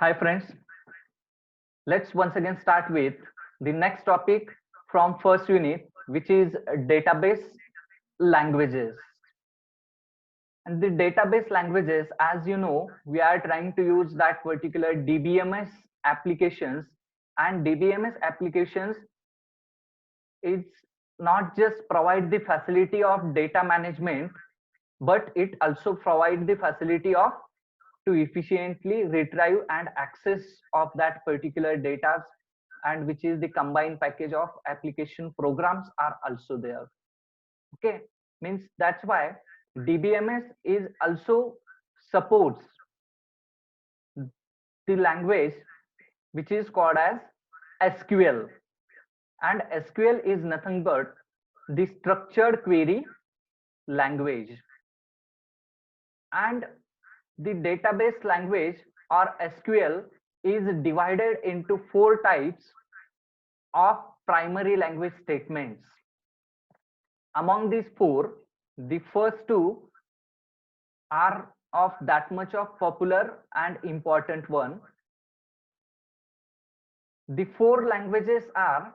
Hi friends, let's once again start with the next topic from first unit, which is database languages. And the database languages, as you know, we are trying to use that particular DBMS applications, and DBMS applications is not just provide the facility of data management, but it also provide the facility of to efficiently retrieve and access of that particular data, and which is the combined package of application programs are also there. Okay, means that's why DBMS is also supports the language which is called as SQL, and SQL is nothing but the structured query language. And the database language or SQL is divided into four types of primary language statements. Among these four, the first two are of that much of popular and important one. The four languages are,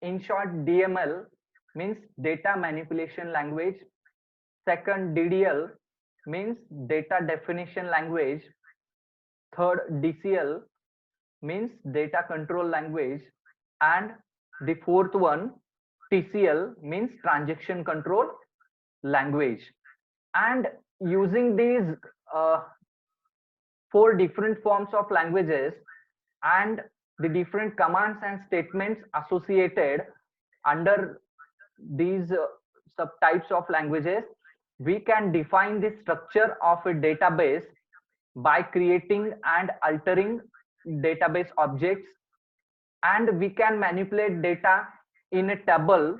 in short, DML means data manipulation language. Second, DDL means data definition language. Third, DCL means data control language. And the fourth one, TCL, means transaction control language. And using these four different forms of languages and the different commands and statements associated under these subtypes of languages, we can define the structure of a database by creating and altering database objects, and we can manipulate data in a table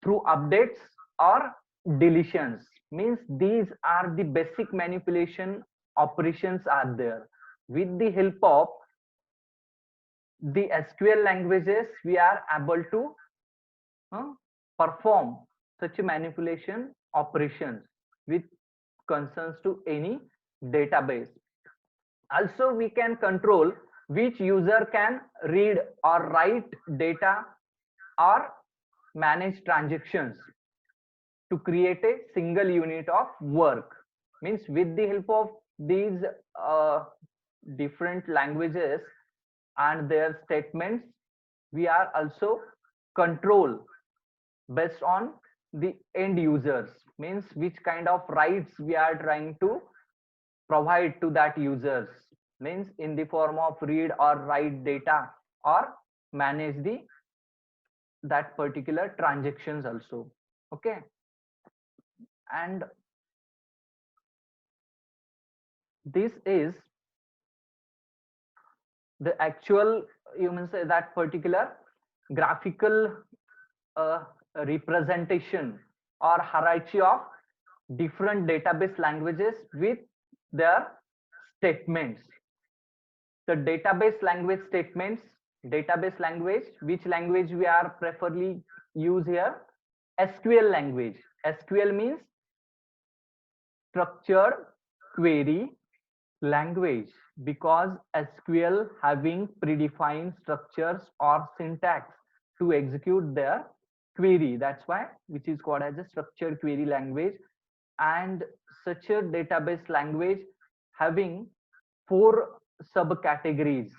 through updates or deletions. Means these are the basic manipulation operations are there. With the help of the SQL languages, we are able to perform such a manipulation operations with concerns to any database. Also, we can control which user can read or write data or manage transactions to create a single unit of work. Means with the help of these different languages and their statements, we are also control based on the end users, means which kind of rights we are trying to provide to that users, means in the form of read or write data or manage the that particular transactions also. Okay, and this is the actual, you mean say, that particular graphical representation or hierarchy of different database languages with their statements. The database language statements, database language, which language we are preferably use here? SQL language. SQL means structured query language, because SQL having predefined structures or syntax to execute their query. That's why which is called as a structured query language. And such a database language having four subcategories.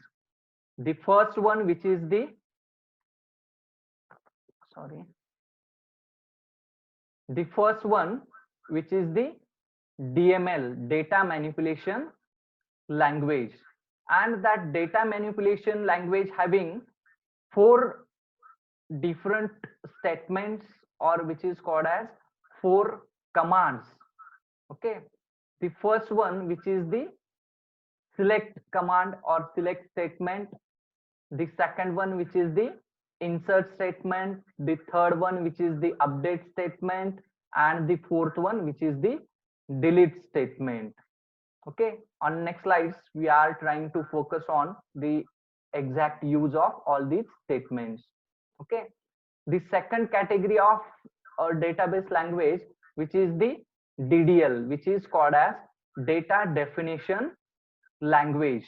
The first one, which is the the first one, which is the DML, data manipulation language. And that data manipulation language having four different statements, or which is called as four commands. Okay, the first one, which is the select command or select statement. The second one, which is the insert statement. The third one, which is the update statement. And the fourth one, which is the delete statement. Okay, on next slides we are trying to focus on the exact use of all these statements. Okay, the second category of a database language, which is the DDL, which is called as data definition language.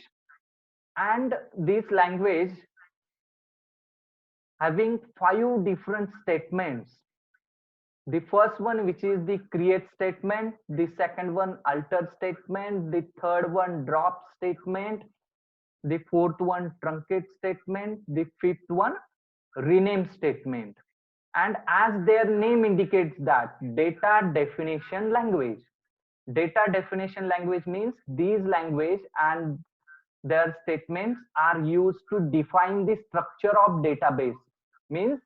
And this language having 5 different statements. The first one, which is the create statement, the second one alter statement, the third one drop statement, the fourth one truncate statement, the fifth one rename statement. And as their name indicates, that data definition language. Data definition language means these language and their statements are used to define the structure of database, means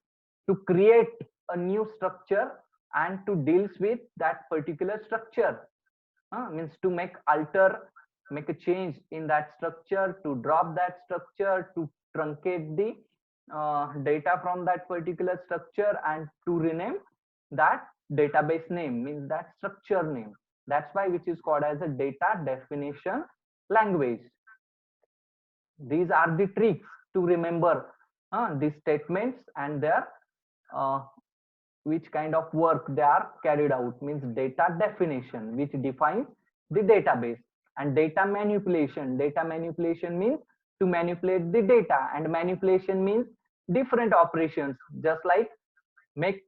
to create a new structure and to deals with that particular structure. Means to make a change in that structure, to drop that structure, to truncate the data from that particular structure, and to rename that database name, means that structure name. That's why which is called as a data definition language. These are the tricks to remember these statements and their which kind of work they are carried out, means data definition, which defines the database, and data manipulation. Data manipulation means to manipulate the data, and manipulation means different operations, just like make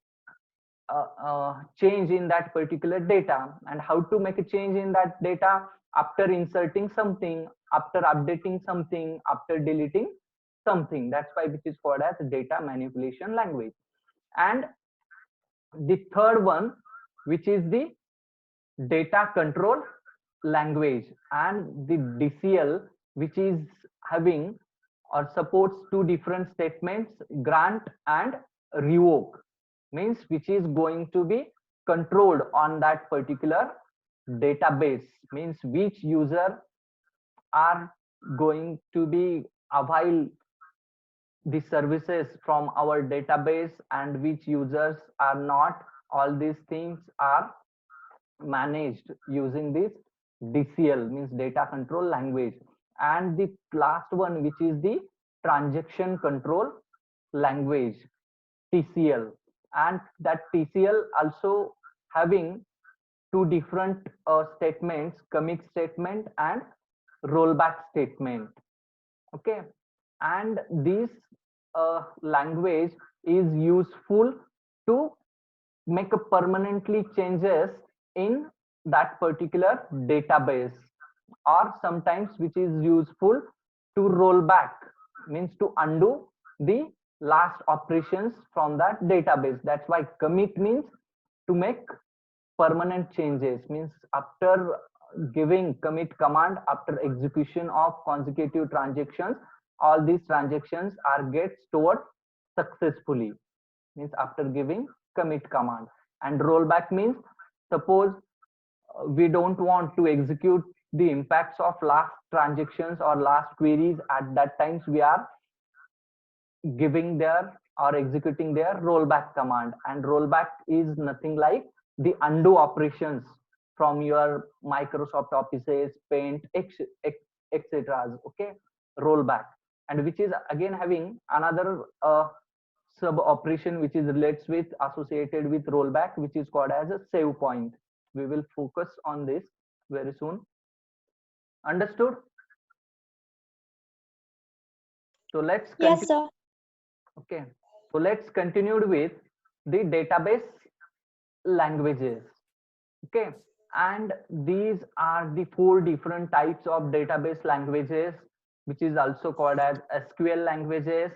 change in that particular data. And how to make a change in that data? After inserting something, after updating something, after deleting something. That's why which is called as data manipulation language. And the third one, which is the data control language, and the DCL, which is having or supports 2 different statements, grant and revoke, means which is going to be controlled on that particular database, means which user are going to be avail the services from our database and which users are not. All these things are managed using this DCL, means data control language. And the last one, which is the transaction control language, TCL. And that TCL also having 2 different statements, commit statement and rollback statement. Okay, and this language is useful to make a permanently changes in that particular database, or sometimes which is useful to roll back, means to undo the last operations from that database. That's why commit means to make permanent changes, means after giving commit command, after execution of consecutive transactions, all these transactions are get stored successfully, means after giving commit command. And rollback means suppose we don't want to execute the impacts of last transactions or last queries, at that times we are giving their or executing their rollback command. And rollback is nothing like the undo operations from your Microsoft Offices, Paint, etc. Okay, rollback. And which is again having another sub operation which is relates with associated with rollback, which is called as a save point. We will focus on this very soon. Understood? So let's continue. Yes, sir. Okay, so let's continue with the database languages. Okay, and these are the 4 different types of database languages, which is also called as SQL languages.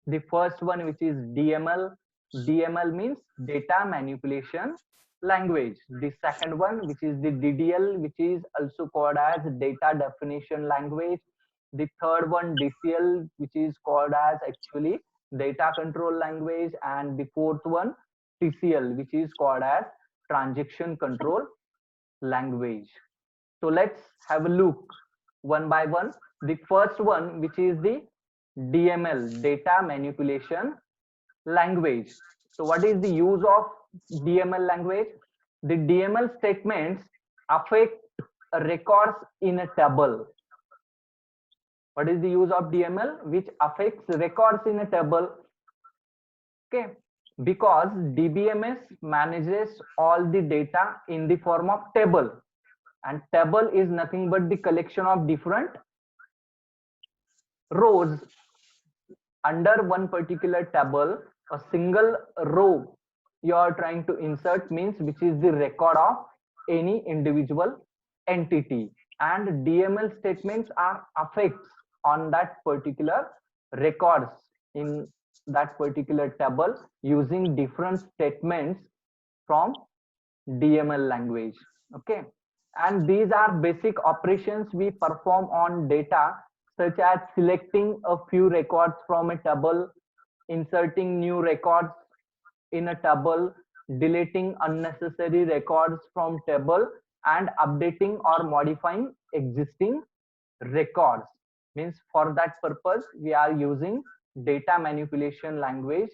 The first one, which is DML. DML means data manipulation language. The second one, which is the DDL, which is also called as data definition language. The third one, DCL, which is called as actually data control language. And the fourth one, TCL, which is called as transaction control language. So let's have a look one by one. The first one, which is the DML, data manipulation language. So what is the use of DML language? The DML statements affect records in a table. What is the use of DML? Which affects records in a table. Okay, because DBMS manages all the data in the form of table, and table is nothing but the collection of different rows under one particular table, a single row you are trying to insert means which is the record of any individual entity, and DML statements are effects on that particular records in that particular table using different statements from DML language. Okay, and these are basic operations we perform on data, such as selecting a few records from a table, inserting new records in a table, deleting unnecessary records from table, and updating or modifying existing records. Means for that purpose we are using data manipulation language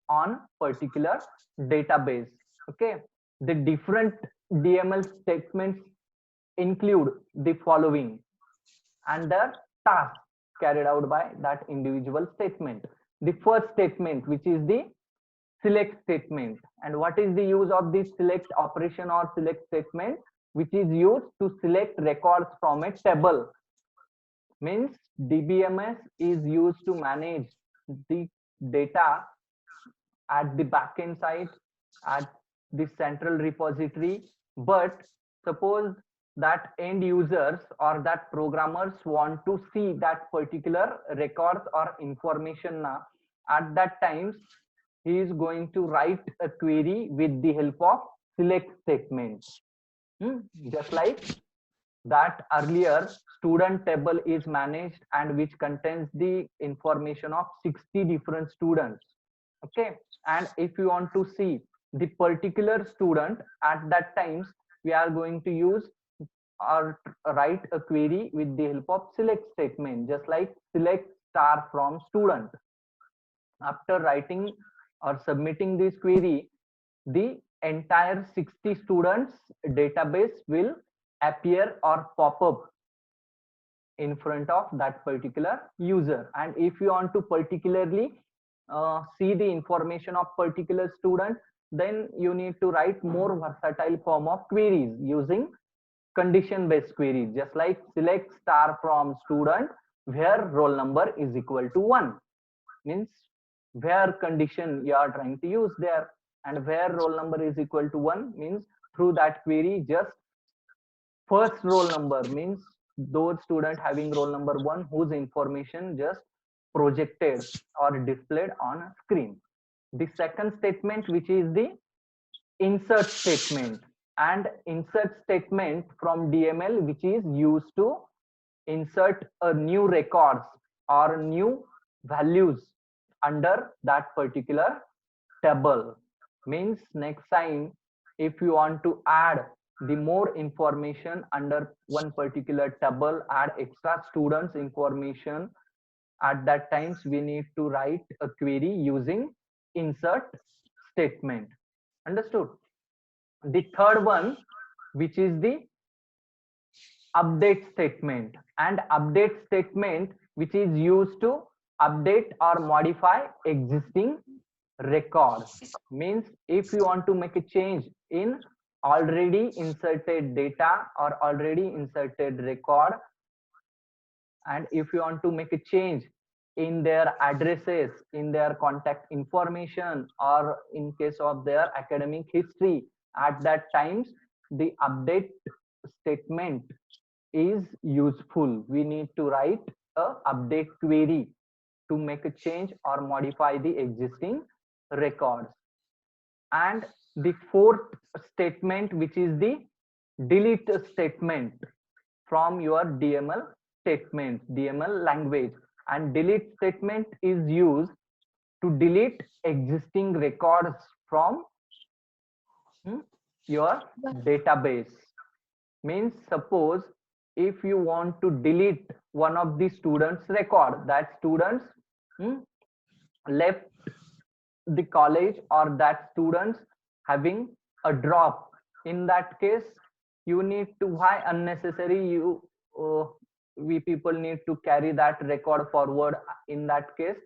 on particular database. Okay, the different DML statements include the following and the task carried out by that individual statement. The first statement, which is the select statement. And what is the use of this select operation or select statement? Which is used to select records from a table. Means DBMS is used to manage the data at the backend side, at the central repository. But suppose that end users or that programmers want to see that particular records or information now, at that times he is going to write a query with the help of select statement. Just like that earlier student table is managed and which contains the information of 60 different students. Okay, and if you want to see the particular student, at that times we are going to use or write a query with the help of select statement, just like select star from student. After writing or submitting this query, the entire 60 students database will appear or pop up in front of that particular user. And if you want to particularly see the information of particular student, then you need to write more versatile form of queries using condition based queries, just like select star from student where roll number is equal to 1. Means where condition you are trying to use there, and where roll number is equal to 1 means through that query just first roll number, means those student having roll number 1 whose information just projected or displayed on a screen. The second statement, which is the insert statement, and insert statement from DML, which is used to insert a new records or new values under that particular table. Means next time if you want to add the more information under one particular table, add extra students information, at that times we need to write a query using insert statement. Understood? The third one, which is the update statement, and update statement which is used to update or modify existing records. Means if you want to make a change in already inserted data or already inserted record, and if you want to make a change in their addresses, in their contact information, or in case of their academic history, at that times the update statement is useful. We need to write a update query to make a change or modify the existing records. And the fourth statement, which is the delete statement from your DML statement, DML language. And delete statement is used to delete existing records from your database. Means suppose if you want to delete one of the students record, that students left the college, or that students having a drop, in that case you need to, why unnecessary you we people need to carry that record forward? In that case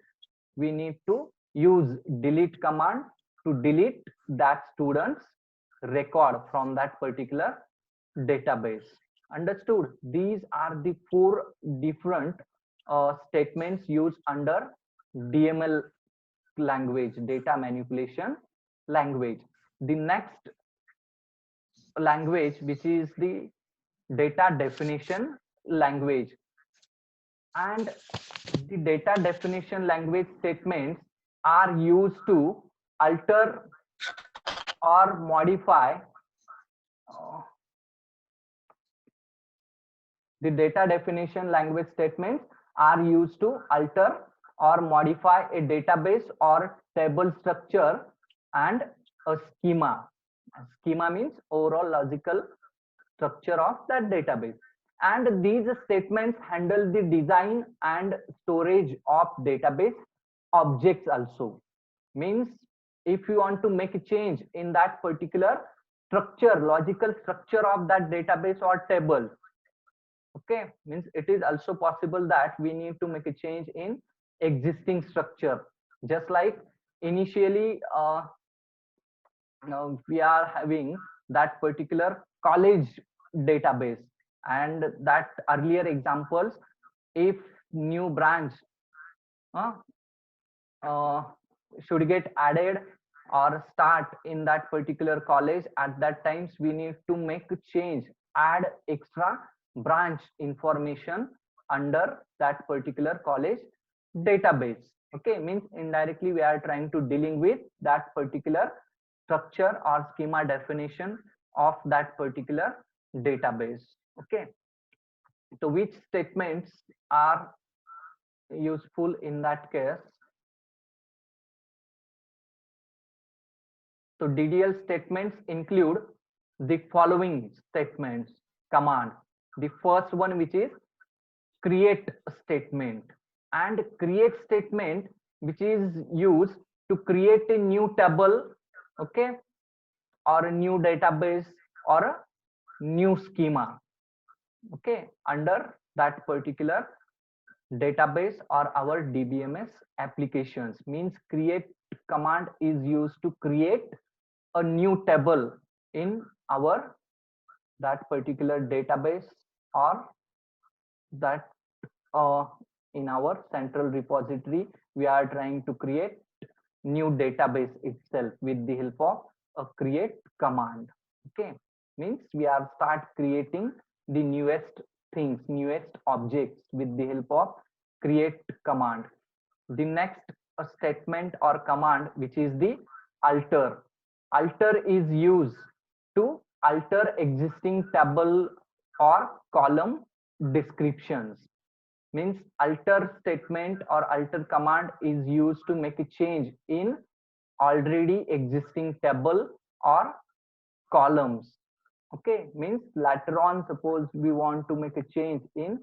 we need to use delete command to delete that students record from that particular database. Understood? These are the four different statements used under DML language, data manipulation language. The next language, which is the data definition language, and the data definition language statements are used to alter or modify the data definition language statements are used to alter or modify a database or table structure and a schema. Schema means overall logical structure of that database. And these statements handle the design and storage of database objects also. Means if you want to make a change in that particular structure, logical structure of that database or table, okay, means it is also possible that we need to make a change in existing structure. Just like initially now we are having that particular college database, and that earlier examples, if new branch uh, uh, should get added or start in that particular college, at that times we need to make a change, add extra branch information under that particular college database. Okay, means indirectly we are trying to dealing with that particular structure or schema definition of that particular database. Okay, so which statements are useful in that case? So DDL statements include the following statements, commands. The first one, which is create statement, and create statement which is used to create a new table, okay, or a new database or a new schema, okay, under that particular database or our DBMS applications. Means create command is used to create a new table in our that particular database, or that in our central repository we are trying to create new database itself with the help of a create command. Okay, means we are start creating the newest things, newest objects with the help of create command. The next statement or command, which is the alter. Alter is used to alter existing table or column descriptions. Means alter statement or alter command is used to make a change in already existing table or columns. Okay, means later on, suppose we want to make a change in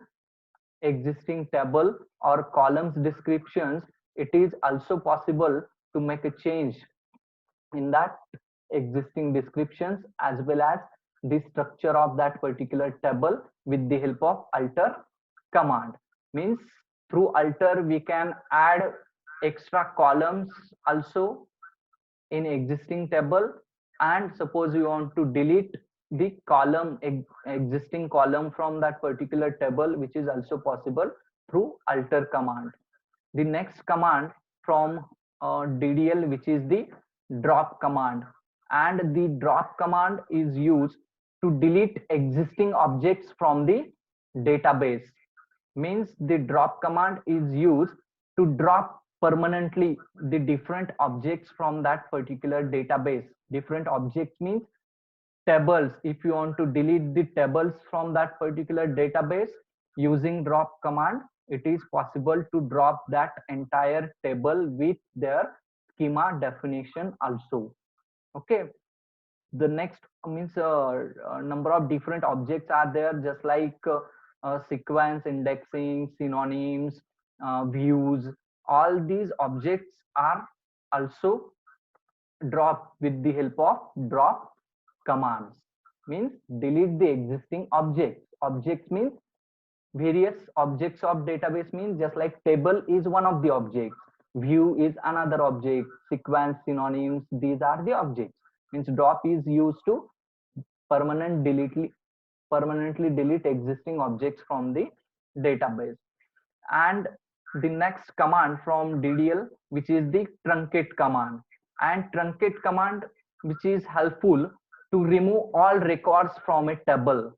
existing table or columns descriptions, it is also possible to make a change in that existing descriptions as well as the structure of that particular table with the help of alter command. Means through alter we can add extra columns also in existing table, and suppose you want to delete the column, existing column from that particular table, which is also possible through alter command. The next command from DDL, which is the drop command, and the drop command is used to delete existing objects from the database. Means the drop command is used to drop permanently the different objects from that particular database. Different objects means tables. If you want to delete the tables from that particular database using drop command, it is possible to drop that entire table with their schema definition also. Okay, the next means number of different objects are there, just like sequence, indexing, synonyms, views. All these objects are also dropped with the help of drop commands. Means delete the existing objects. Objects means various objects of database, means just like table is one of the objects, view is another object, sequence, synonyms, these are the objects. Means drop is used to permanent delete permanently delete existing objects from the database. And the next command from DDL, which is the truncate command. And truncate command, which is helpful to remove all records from a table,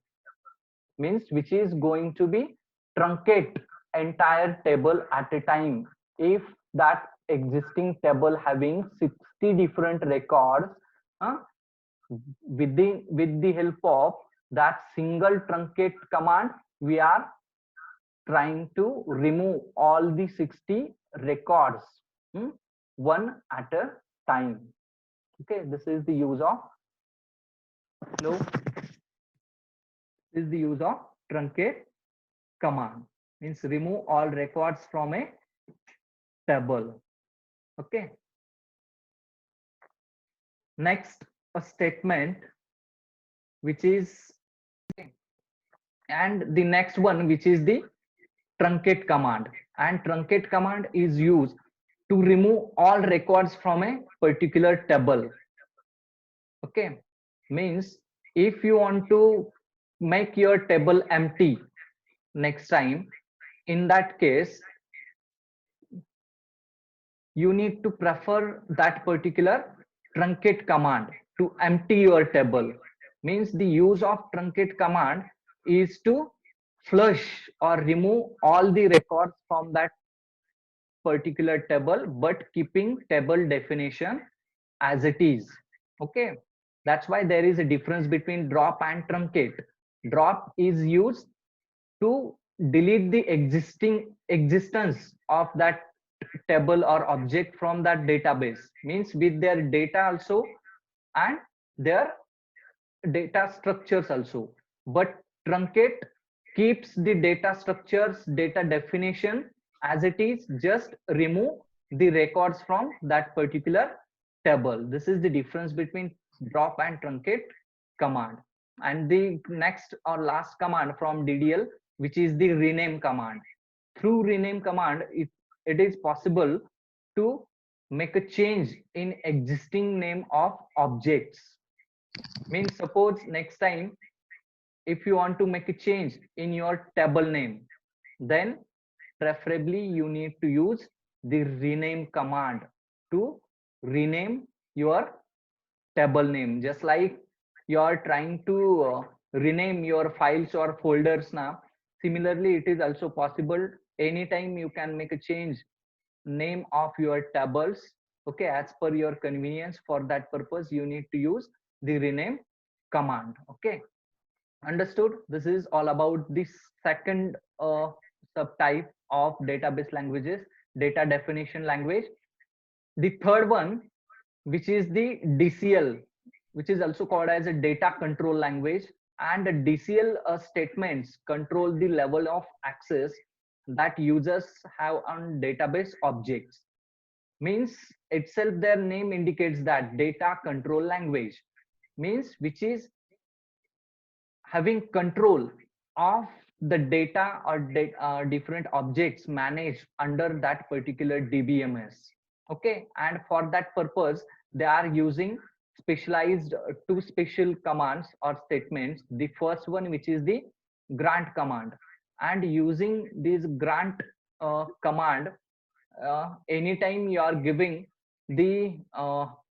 means which is going to be truncate entire table at a time. If that existing table having 60 different records, uh, with the help of that single truncate command, we are trying to remove all the 60 records, one at a time. Okay, this is the use of hello is the use of truncate command, means remove all records from a table. Okay, next a statement which is, and the next one which is the truncate command. And truncate command is used to remove all records from a particular table. Okay, means if you want to make your table empty next time, in that case you need to prefer that particular truncate command to empty your table. Means the use of truncate command is to flush or remove all the records from that particular table, but keeping table definition as it is. Okay, that's why there is a difference between drop and truncate. Drop is used to delete the existence of that table or object from that database, means with their data also and their data structures also. But truncate keeps the data structures, data definition as it is, just remove the records from that particular table. This is the difference between drop and truncate command. And the next or last command from DDL, which is the rename command. Through rename command, it is possible to make a change in existing name of objects. Means suppose next time if you want to make a change in your table name, then preferably you need to use the rename command to rename your table name. Just like you are trying to rename your files or folders now, similarly it is also possible anytime you can make a change name of your tables, okay, as per your convenience. For that purpose you need to use the rename command. Okay, understood. This is all about the second subtype of database languages, data definition language. The third one, which is the DCL, which is also called as a data control language. And the DCL statements control the level of access that users have on database objects. Means itself their name indicates that data control language, means which is having control of the data or different objects managed under that particular DBMS. Okay, and for that purpose they are using specialized two special commands or statements. The first one, which is the grant command, and using this grant command, anytime you are giving the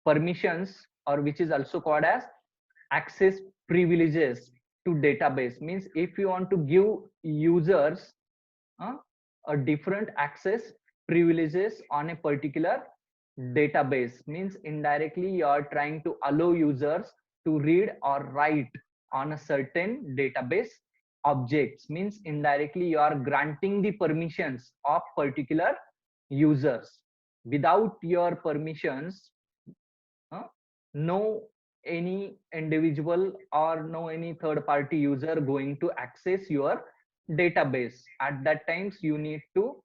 permissions, or which is also called as access privileges to database. Means if you want to give users a different access privileges on a particular database, means indirectly you are trying to allow users to read or write on a certain database objects. Means indirectly you are granting the permissions of particular users. Without your permissions, no any individual or no any third party user going to access your database. At that times you need to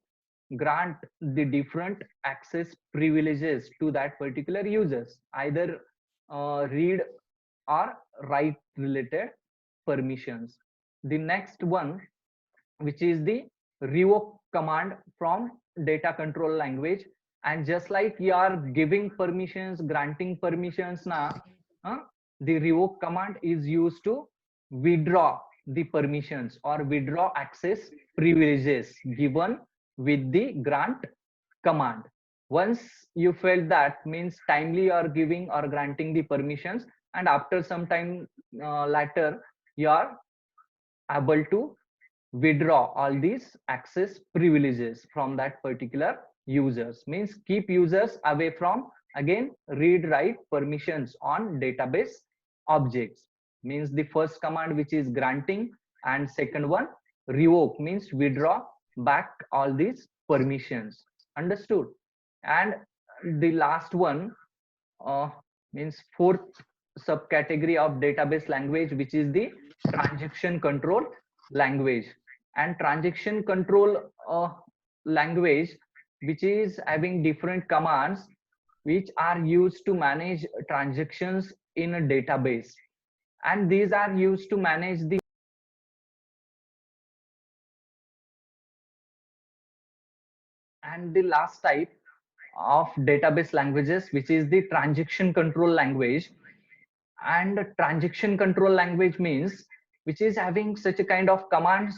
grant the different access privileges to that particular users, either read or write related permissions. The next one, which is the revoke command from data control language. And just like you are giving permissions, granting permissions now, the revoke command is used to withdraw the permissions or withdraw access privileges given with the grant command. Once you felt that, means timely you are giving or granting the permissions, and after some time later you are able to withdraw all these access privileges from that particular users. Means keep users away from, again, read write permissions on database objects. Means the first command, which is granting, and second one revoke, means withdraw back all these permissions. Understood? And the last one, uh, means fourth subcategory of database language, which is the transaction control language. And transaction control language, which is having different commands which are used to manage transactions in a database, and these are used to manage the. And the last type of database languages, which is the transaction control language. And transaction control language means which is having such a kind of commands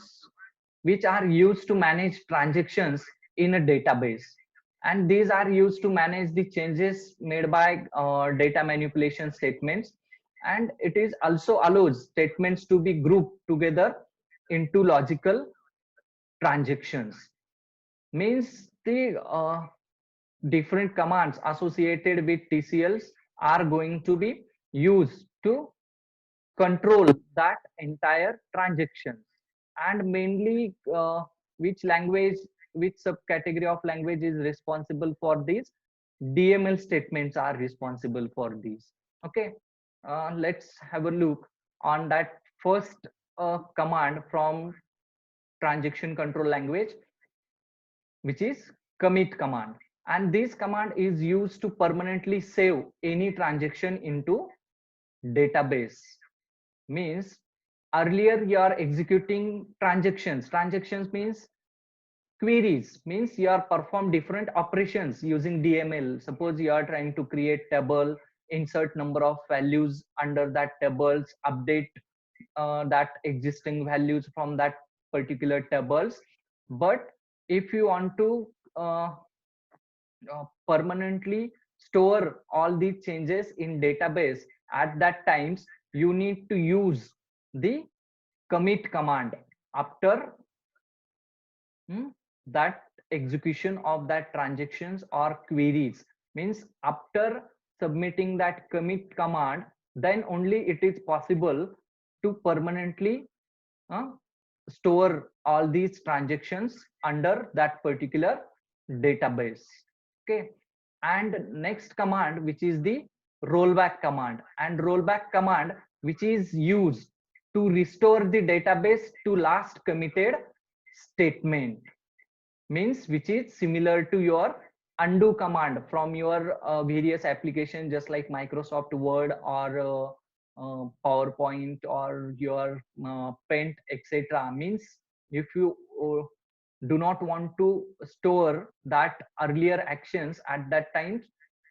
which are used to manage transactions in a database, and these are used to manage the changes made by data manipulation statements. And it is also allows statements to be grouped together into logical transactions. Means the different commands associated with TCLs are going to be used to control that entire transactions. And mainly which language, which subcategory of language is responsible for these? DML statements are responsible for these. Okay, let's have a look on that first command from transaction control language, which is commit command. And this command is used to permanently save any transaction into database. Means earlier you are executing transactions means queries, means you are perform different operations using DML. Suppose you are trying to create table, insert number of values under that tables, update that existing values from that particular tables. But if you want to permanently store all these changes in database, at that times you need to use the commit command after that execution of that transactions or queries. Means after submitting that commit command, then only it is possible to permanently uh, store all these transactions under that particular database. Okay, and next command, which is the rollback command. And rollback command, which is used to restore the database to last committed statement. Means which is similar to your undo command from your various applications, just like Microsoft Word or PowerPoint or your Paint, etc. Means if you do not want to store that earlier actions at that time,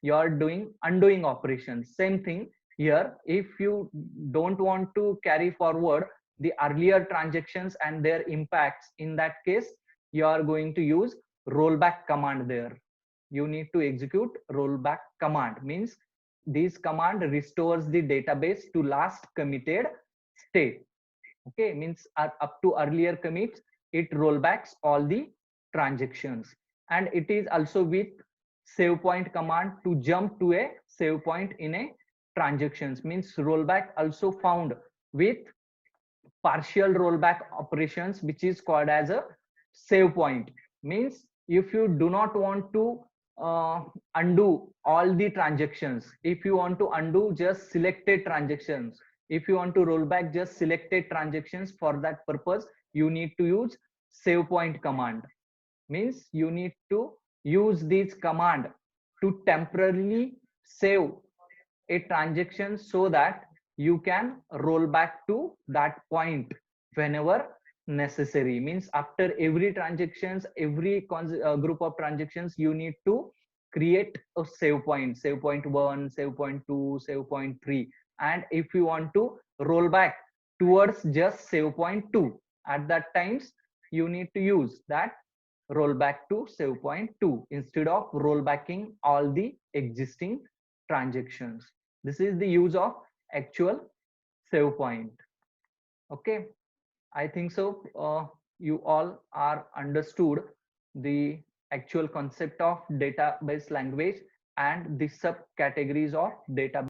you are doing undoing operations. Same thing here, if you don't want to carry forward the earlier transactions and their impacts, in that case you are going to use rollback command. There you need to execute rollback command. Means this command restores the database to last committed state. Okay, means up to earlier commits, it rollbacks all the transactions. And it is also with save point command to jump to a save point in a transactions. Means rollback also found with partial rollback operations, which is called as a save point. Means if you do not want to undo all the transactions, if you want to undo just selected transactions, if you want to roll back just selected transactions, for that purpose you need to use save point command. Means you need to use this command to temporarily save a transaction so that you can roll back to that point whenever necessary. Means after every transactions, every group of transactions, you need to create a save point 1, save point 2, save point 3. And if you want to roll back towards just save point 2. At that times, you need to use that rollback to save point 2 instead of rollbacking all the existing transactions. This is the use of actual save point. Okay, I think so. You all are understood the actual concept of database language and the subcategories of database